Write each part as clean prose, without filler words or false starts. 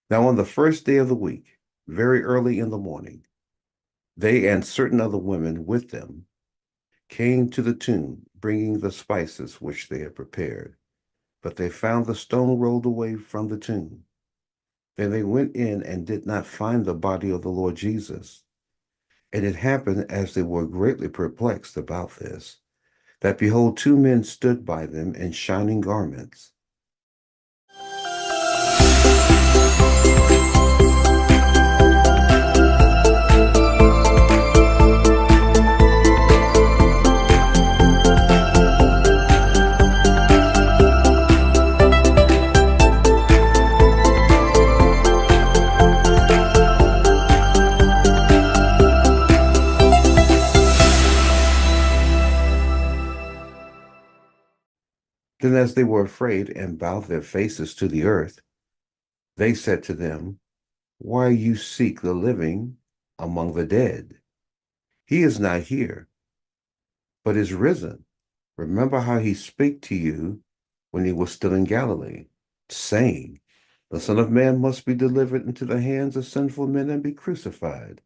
Now, on the first day of the week, very early in the morning, they and certain other women with them came to the tomb, bringing the spices which they had prepared. But they found the stone rolled away from the tomb. Then they went in and did not find the body of the Lord Jesus. And it happened, as they were greatly perplexed about this, that behold, two men stood by them in shining garments. Then, as they were afraid and bowed their faces to the earth, they said to them, why you seek the living among the dead? He is not here, but is risen. Remember how he spake to you when he was still in Galilee, saying, the Son of Man must be delivered into the hands of sinful men and be crucified,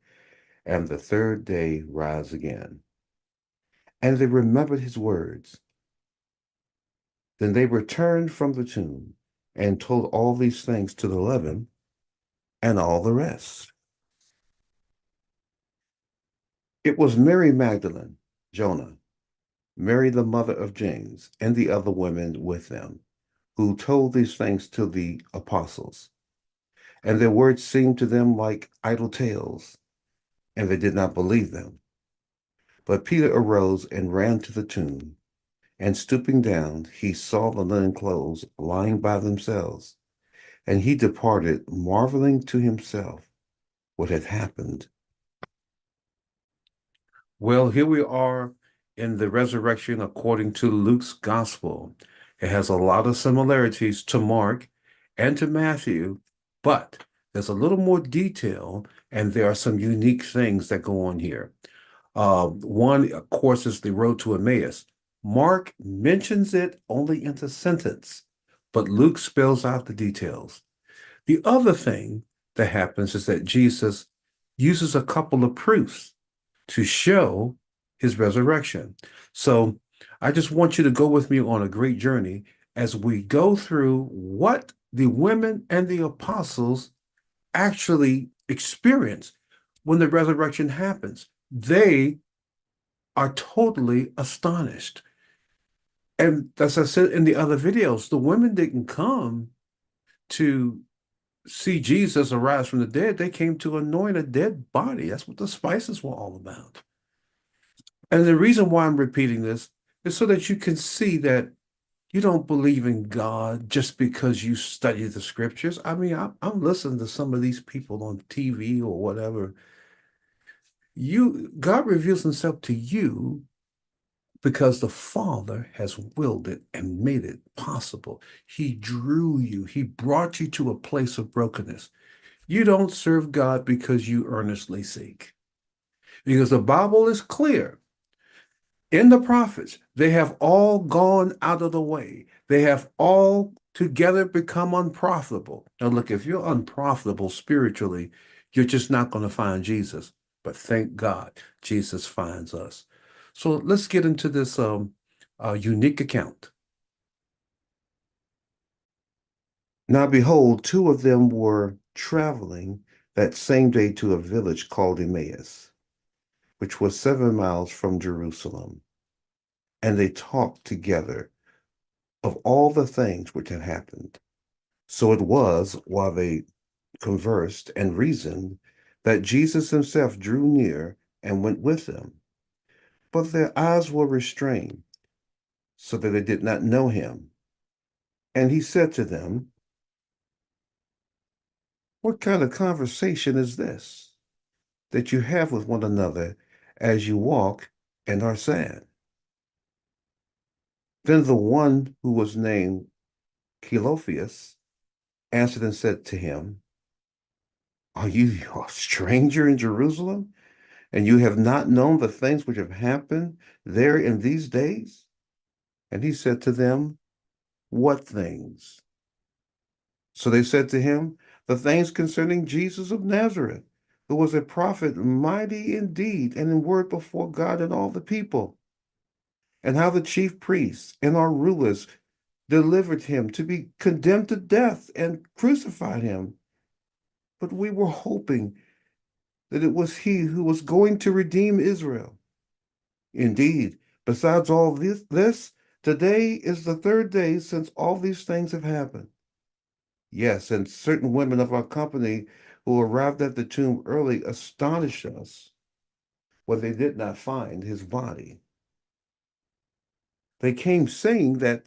and the third day rise again. And they remembered his words. Then they returned from the tomb and told all these things to the 11 and all the rest. It was Mary Magdalene, Jonah, Mary the mother of James, and the other women with them, who told these things to the apostles. And their words seemed to them like idle tales, and they did not believe them. But Peter arose and ran to the tomb, and stooping down, he saw the linen clothes lying by themselves, and he departed, marveling to himself what had happened. Well, here we are in the resurrection according to Luke's gospel. It has a lot of similarities to Mark and to Matthew, but there's a little more detail, and there are some unique things that go on here. One, of course, is the road to Emmaus. Mark mentions it only in a sentence, but Luke spells out the details. The other thing that happens is that Jesus uses a couple of proofs to show his resurrection. So I just want you to go with me on a great journey as we go through what the women and the apostles actually experience when the resurrection happens. They are totally astonished. And as I said in the other videos, the women didn't come to see Jesus arise from the dead. They came to anoint a dead body. That's what the spices were all about. And the reason why I'm repeating this is so that you can see that you don't believe in God just because you study the scriptures. I mean, I'm listening to some of these people on TV or whatever. God reveals himself to you because the Father has willed it and made it possible. He drew you. He brought you to a place of brokenness. You don't serve God because you earnestly seek. Because the Bible is clear. In the prophets, they have all gone out of the way. They have all together become unprofitable. Now, look, if you're unprofitable spiritually, you're just not going to find Jesus. But thank God, Jesus finds us. So let's get into this unique account. Now, behold, two of them were traveling that same day to a village called Emmaus, which was 7 miles from Jerusalem. And they talked together of all the things which had happened. So it was, while they conversed and reasoned, that Jesus himself drew near and went with them. But their eyes were restrained, so that they did not know him. And he said to them, what kind of conversation is this that you have with one another as you walk and are sad? Then the one who was named Cleophas answered and said to him, are you a stranger in Jerusalem, and you have not known the things which have happened there in these days? And he said to them, what things? So they said to him, the things concerning Jesus of Nazareth, who was a prophet, mighty in deed and in word before God and all the people, and how the chief priests and our rulers delivered him to be condemned to death and crucified him. But we were hoping that it was he who was going to redeem Israel. Indeed, besides all this, today is the third day since all these things have happened. Yes, and certain women of our company who arrived at the tomb early astonished us when they did not find his body. They came saying that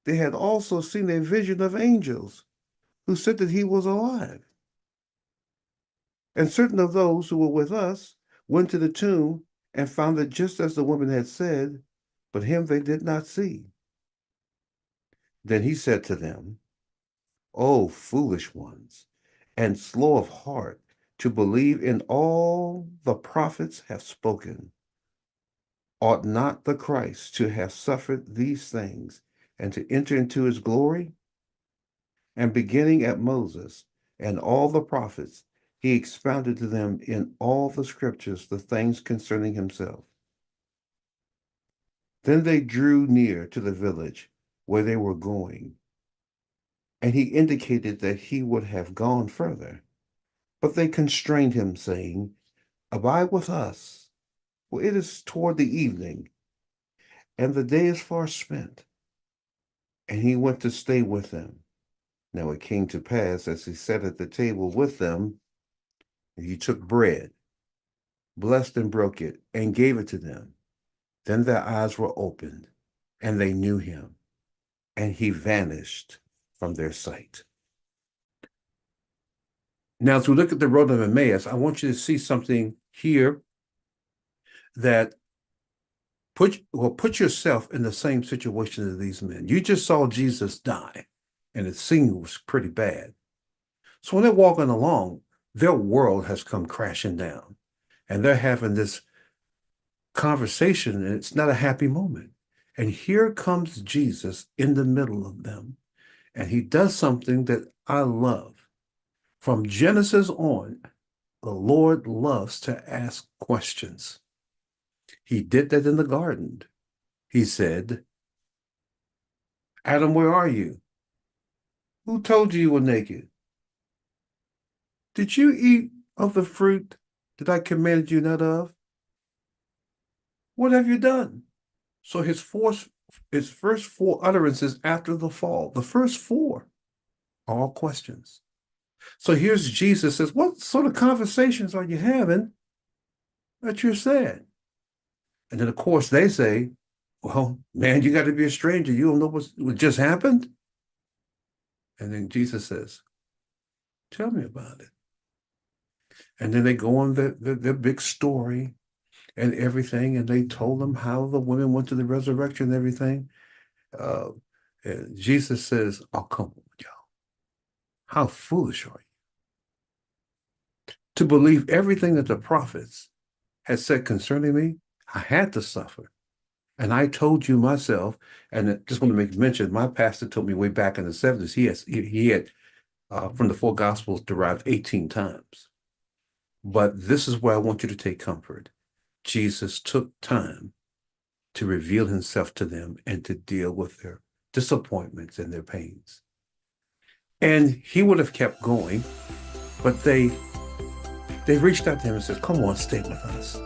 they had also seen a vision of angels who said that he was alive. And certain of those who were with us went to the tomb and found it just as the women had said, but him they did not see. Then he said to them, O foolish ones, and slow of heart to believe in all the prophets have spoken. Ought not the Christ to have suffered these things and to enter into his glory? And beginning at Moses and all the prophets, he expounded to them in all the scriptures the things concerning himself. Then they drew near to the village where they were going, and he indicated that he would have gone further. But they constrained him, saying, Abide with us, for it is toward the evening, and the day is far spent. And he went to stay with them. Now it came to pass, as he sat at the table with them, he took bread, blessed and broke it, and gave it to them. Then their eyes were opened, and they knew him, and he vanished from their sight. Now, as we look at the road of Emmaus, I want you to see something here that put yourself in the same situation as these men. You just saw Jesus die, and the scene was pretty bad. So when they're walking along, their world has come crashing down, and they're having this conversation, and it's not a happy moment. And here comes Jesus in the middle of them, and he does something that I love. From Genesis on, the Lord loves to ask questions. He did that in the garden. He said, Adam, where are you? Who told you you were naked? Did you eat of the fruit that I commanded you not of? What have you done? So his first four utterances after the fall, the first four are all questions. So here's Jesus says, what sort of conversations are you having that you're sad? And then, of course, they say, well, man, you got to be a stranger. You don't know what just happened? And then Jesus says, tell me about it. And then they go on their big story and everything, and they told them how the women went to the resurrection and everything. And Jesus says, oh, come on, y'all. How foolish are you? To believe everything that the prophets had said concerning me, I had to suffer. And I told you myself, and I just want to make mention, my pastor told me way back in the 70s, he had from the four gospels derived 18 times. But this is where I want you to take comfort. Jesus took time to reveal himself to them and to deal with their disappointments and their pains. And he would have kept going, but they reached out to him and said, come on, stay with us.